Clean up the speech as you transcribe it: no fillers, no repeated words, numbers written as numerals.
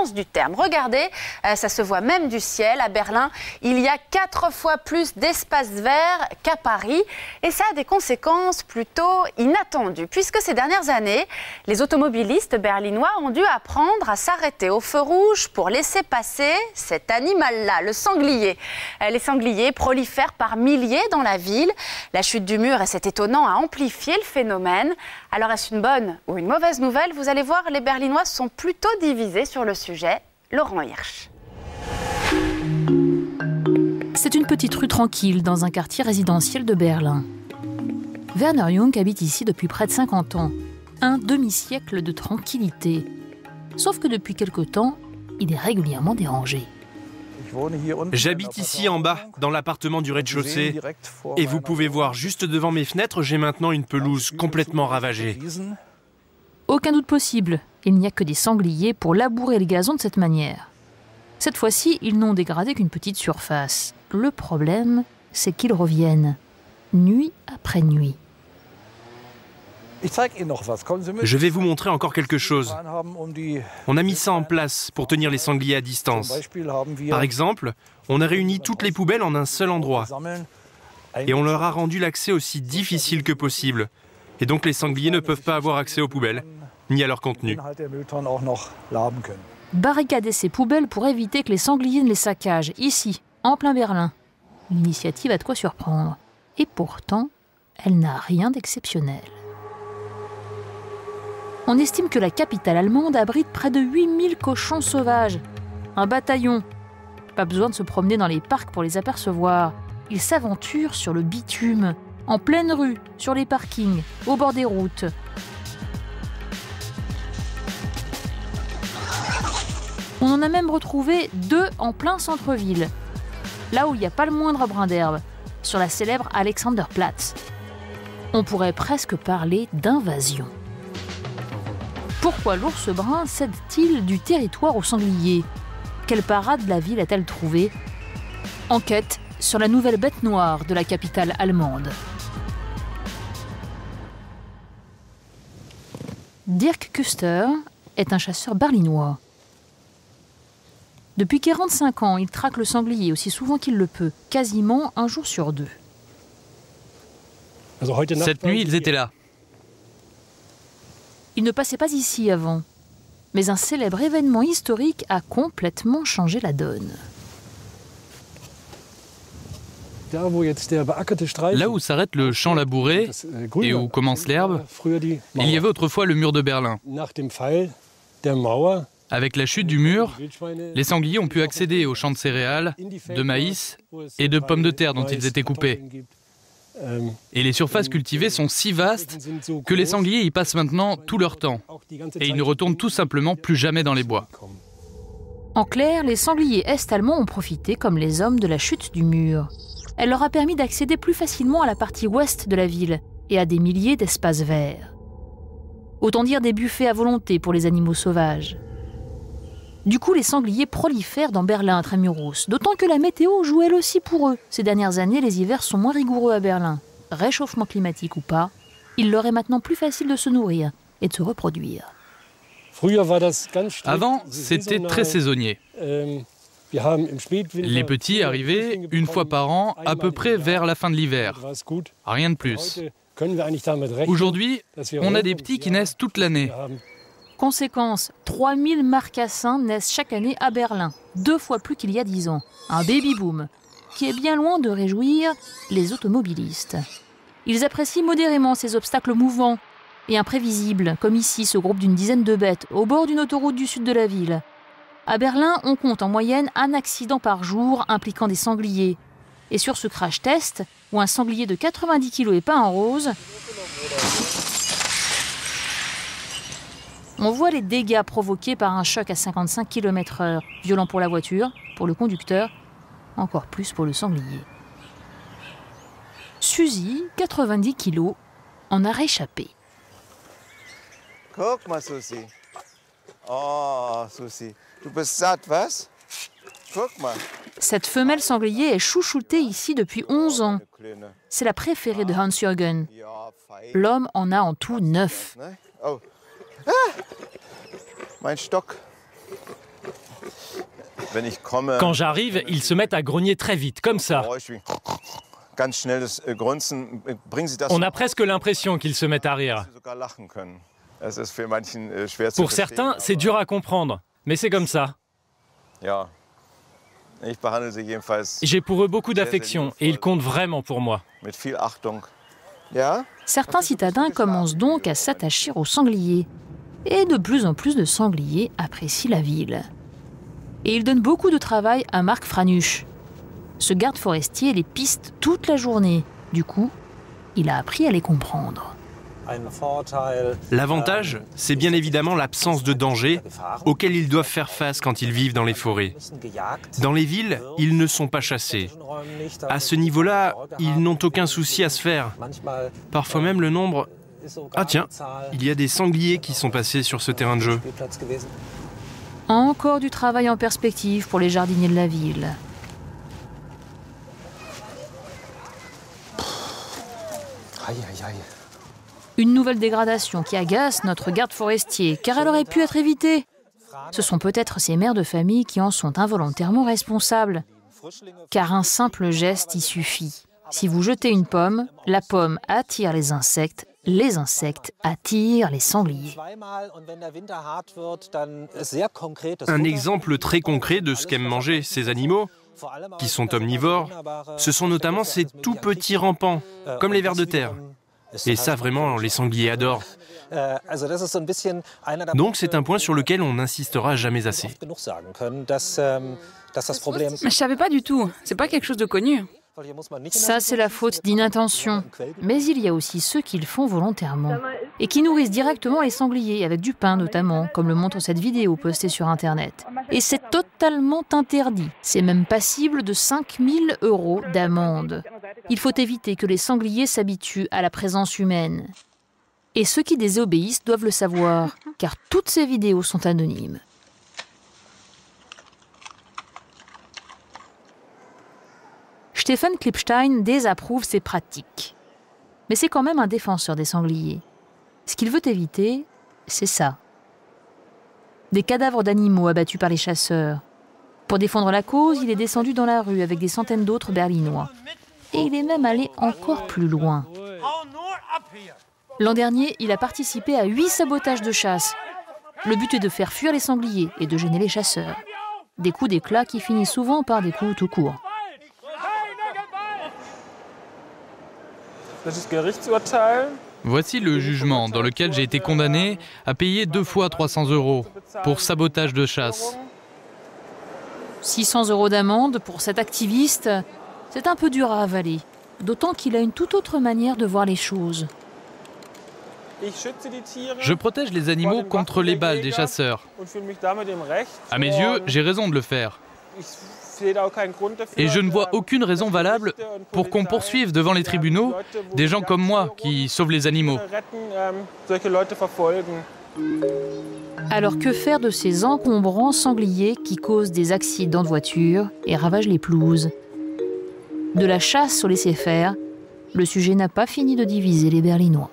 sens du terme. Regardez, ça se voit même du ciel. À Berlin, il y a 4 fois plus d'espaces verts qu'à Paris. Et ça a des conséquences plutôt inattendues, puisque ces dernières années, les automobilistes berlinois ont dû apprendre à s'arrêter au feu rouge pour laisser passer cet animal-là, le sanglier. Les sangliers prolifèrent par milliers dans la ville. La chute du mur et cet étonnant a amplifié le phénomène. Alors est-ce une bonne ou une mauvaise nouvelle? Vous allez voir, les Berlinois sont plutôt divisés sur le sujet. Laurent Hirsch. C'est une petite rue tranquille dans un quartier résidentiel de Berlin. Werner Jung habite ici depuis près de 50 ans. Un demi-siècle de tranquillité. Sauf que depuis quelque temps, il est régulièrement dérangé. J'habite ici en bas, dans l'appartement du rez-de-chaussée. Et vous pouvez voir juste devant mes fenêtres, j'ai maintenant une pelouse complètement ravagée. Aucun doute possible, il n'y a que des sangliers pour labourer le gazon de cette manière. Cette fois-ci, ils n'ont dégradé qu'une petite surface. Le problème, c'est qu'ils reviennent, nuit après nuit. Je vais vous montrer encore quelque chose. On a mis ça en place pour tenir les sangliers à distance. Par exemple, on a réuni toutes les poubelles en un seul endroit. Et on leur a rendu l'accès aussi difficile que possible. Et donc les sangliers ne peuvent pas avoir accès aux poubelles, ni à leur contenu. Barricader ces poubelles pour éviter que les sangliers ne les saccagent, ici, en plein Berlin. L'initiative a de quoi surprendre. Et pourtant, elle n'a rien d'exceptionnel. On estime que la capitale allemande abrite près de 8000 cochons sauvages. Un bataillon. Pas besoin de se promener dans les parcs pour les apercevoir. Ils s'aventurent sur le bitume, en pleine rue, sur les parkings, au bord des routes. On en a même retrouvé 2 en plein centre-ville, là où il n'y a pas le moindre brin d'herbe, sur la célèbre Alexanderplatz. On pourrait presque parler d'invasion. Pourquoi l'ours brun cède-t-il du territoire aux sangliers? Quelle parade la ville a-t-elle trouvé? Enquête sur la nouvelle bête noire de la capitale allemande. Dirk Küster est un chasseur berlinois. Depuis 45 ans, il traque le sanglier aussi souvent qu'il le peut, quasiment un jour sur 2. Cette nuit, ils étaient là. Il ne passait pas ici avant, mais un célèbre événement historique a complètement changé la donne. Là où s'arrête le champ labouré et où commence l'herbe, il y avait autrefois le mur de Berlin. Avec la chute du mur, les sangliers ont pu accéder aux champs de céréales, de maïs et de pommes de terre dont ils étaient coupés. Et les surfaces cultivées sont si vastes que les sangliers y passent maintenant tout leur temps. Et ils ne retournent tout simplement plus jamais dans les bois. En clair, les sangliers est-allemands ont profité, comme les hommes, de la chute du mur. Elle leur a permis d'accéder plus facilement à la partie ouest de la ville et à des milliers d'espaces verts. Autant dire des buffets à volonté pour les animaux sauvages. Du coup, les sangliers prolifèrent dans Berlin intramuros, d'autant que la météo joue elle aussi pour eux. Ces dernières années, les hivers sont moins rigoureux à Berlin. Réchauffement climatique ou pas, il leur est maintenant plus facile de se nourrir et de se reproduire. Avant, c'était très saisonnier. Les petits arrivaient une fois par an, à peu près vers la fin de l'hiver. Rien de plus. Aujourd'hui, on a des petits qui naissent toute l'année. Conséquence, 3000 marcassins naissent chaque année à Berlin, 2 fois plus qu'il y a 10 ans. Un baby-boom, qui est bien loin de réjouir les automobilistes. Ils apprécient modérément ces obstacles mouvants et imprévisibles, comme ici ce groupe d'une dizaine de bêtes, au bord d'une autoroute du sud de la ville. À Berlin, on compte en moyenne un accident par jour impliquant des sangliers. Et sur ce crash test, où un sanglier de 90 kg est peint en rose, on voit les dégâts provoqués par un choc à 55 km/h, violent pour la voiture, pour le conducteur, encore plus pour le sanglier. Suzy, 90 kg, en a réchappé. Guck mal, Susi. Oh, Susi, du bist satt, was? Guck mal. Cette femelle sanglier est chouchoutée ici depuis 11 ans. C'est la préférée de Hans-Jürgen. L'homme en a en tout 9. Oh. Ah! Mein Stock. Quand j'arrive, ils se mettent à grogner très vite, comme ça. On a presque l'impression qu'ils se mettent à rire. Pour certains, c'est dur à comprendre, mais c'est comme ça. J'ai pour eux beaucoup d'affection et ils comptent vraiment pour moi. Certains citadins commencent donc à s'attacher aux sangliers. Et de plus en plus de sangliers apprécient la ville. Et il donne beaucoup de travail à Marc Franusch. Ce garde forestier les piste toute la journée. Du coup, il a appris à les comprendre. L'avantage, c'est bien évidemment l'absence de danger auquel ils doivent faire face quand ils vivent dans les forêts. Dans les villes, ils ne sont pas chassés. À ce niveau-là, ils n'ont aucun souci à se faire. Parfois même le nombre... Ah tiens, il y a des sangliers qui sont passés sur ce terrain de jeu. Encore du travail en perspective pour les jardiniers de la ville. Une nouvelle dégradation qui agace notre garde forestier, car elle aurait pu être évitée. Ce sont peut-être ces mères de famille qui en sont involontairement responsables. Car un simple geste y suffit. Si vous jetez une pomme, la pomme attire les insectes attirent les sangliers. Un exemple très concret de ce qu'aiment manger ces animaux, qui sont omnivores, ce sont notamment ces tout petits rampants, comme les vers de terre. Et ça, vraiment, les sangliers adorent. Donc c'est un point sur lequel on n'insistera jamais assez. Je savais pas du tout, c'est pas quelque chose de connu. Ça, c'est la faute d'inattention. Mais il y a aussi ceux qui le font volontairement. Et qui nourrissent directement les sangliers, avec du pain notamment, comme le montre cette vidéo postée sur Internet. Et c'est totalement interdit. C'est même passible de 5 000 € d'amende. Il faut éviter que les sangliers s'habituent à la présence humaine. Et ceux qui désobéissent doivent le savoir, car toutes ces vidéos sont anonymes. Stefan Klipstein désapprouve ces pratiques. Mais c'est quand même un défenseur des sangliers. Ce qu'il veut éviter, c'est ça. Des cadavres d'animaux abattus par les chasseurs. Pour défendre la cause, il est descendu dans la rue avec des centaines d'autres Berlinois. Et il est même allé encore plus loin. L'an dernier, il a participé à 8 sabotages de chasse. Le but est de faire fuir les sangliers et de gêner les chasseurs. Des coups d'éclat qui finissent souvent par des coups tout court. Voici le jugement dans lequel j'ai été condamné à payer 2 fois 300 € pour sabotage de chasse. 600 € d'amende pour cet activiste, c'est un peu dur à avaler. D'autant qu'il a une toute autre manière de voir les choses. Je protège les animaux contre les balles des chasseurs. À mes yeux, j'ai raison de le faire. Et je ne vois aucune raison valable pour qu'on poursuive devant les tribunaux des gens comme moi qui sauvent les animaux. Alors que faire de ces encombrants sangliers qui causent des accidents de voiture et ravagent les pelouses? De la chasse au laisser-faire, le sujet n'a pas fini de diviser les Berlinois.